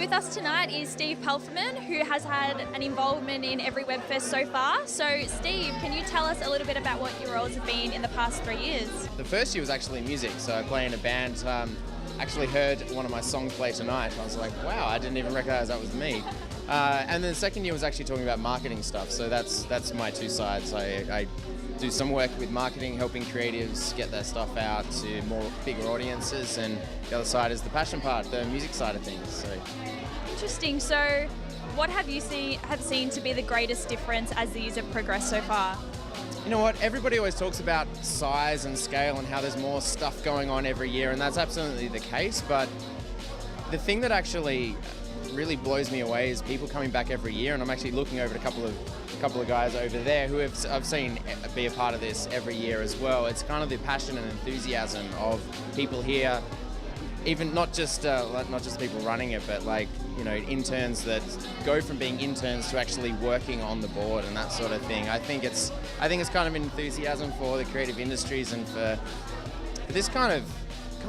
with us tonight is Steve Palfreyman, who has had an involvement in every WebFest so far. So Steve, can you tell us a little bit about what your roles have been in the past 3 years? The first year was actually music, so I play in a band. Actually heard one of my songs play tonight. I was like, wow, I didn't even recognize that was me. And then the second year was actually talking about marketing stuff. So that's my two sides. I do some work with marketing, helping creatives get their stuff out to bigger audiences, and the other side is the passion part, the music side of things. So interesting. So what have you seen to be the greatest difference as the years have progressed so far? you know what, everybody always talks about size and scale and how there's more stuff going on every year, and that's absolutely the case, but the thing that actually really blows me away is people coming back every year, and I'm actually looking over at a couple of guys over there who I've seen be a part of this every year as well. It's kind of the passion and enthusiasm of people here, even not just people running it, but like, you know, interns that go from being interns to actually working on the board and that sort of thing. I think it's kind of enthusiasm for the creative industries and for this kind of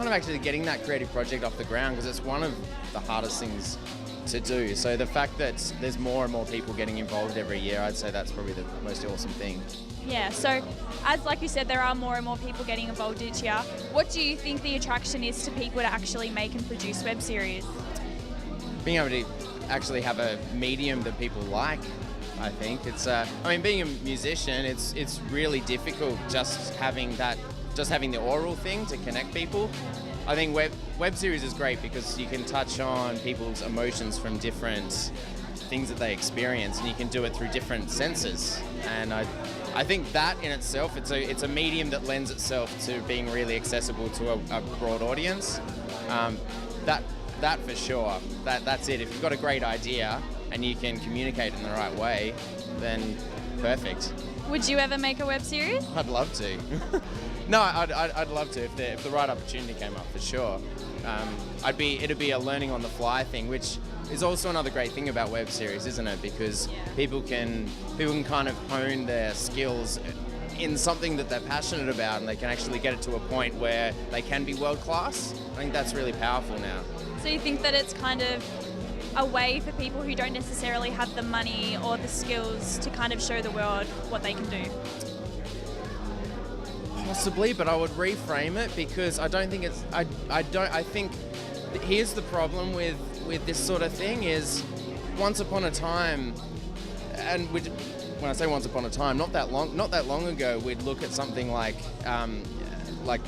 actually getting that creative project off the ground, because it's one of the hardest things to do. So the fact that there's more and more people getting involved every year, I'd say that's probably the most awesome thing. Yeah, so as like you said, there are more and more people getting involved each year. What do you think the attraction is to people to actually make and produce web series? Being able to actually have a medium that people like, I think. It's being a musician, it's really difficult just having the oral thing to connect people. I think web series is great because you can touch on people's emotions from different things that they experience, and you can do it through different senses. And I think that in itself, it's a medium that lends itself to being really accessible to a broad audience. That for sure. That's it. If you've got a great idea and you can communicate in the right way, then perfect. Would you ever make a web series? I'd love to. No, I'd love to if the right opportunity came up, for sure. It'd be a learning on the fly thing, which is also another great thing about web series, isn't it? Because people can kind of hone their skills in something that they're passionate about, and they can actually get it to a point where they can be world class. I think that's really powerful now. So you think that it's kind of a way for people who don't necessarily have the money or the skills to kind of show the world what they can do? Possibly, but I would reframe it, because I don't think it's. I think here's the problem with this sort of thing is, once upon a time, and when I say once upon a time, not that long ago, we'd look at something like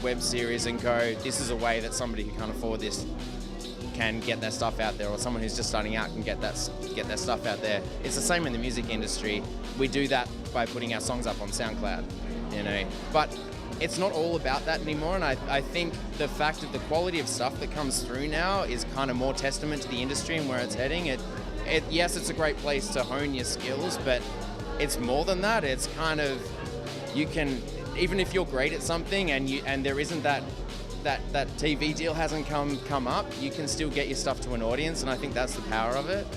web series and go, this is a way that somebody who can't afford this can get their stuff out there, or someone who's just starting out can get their stuff out there. It's the same in the music industry. We do that by putting our songs up on SoundCloud, you know. But it's not all about that anymore, and I think the fact of the quality of stuff that comes through now is kind of more testament to the industry and where it's heading. Yes, it's a great place to hone your skills, but it's more than that. It's kind of, you can, even if you're great at something and there isn't that TV deal hasn't come up, you can still get your stuff to an audience, and I think that's the power of it.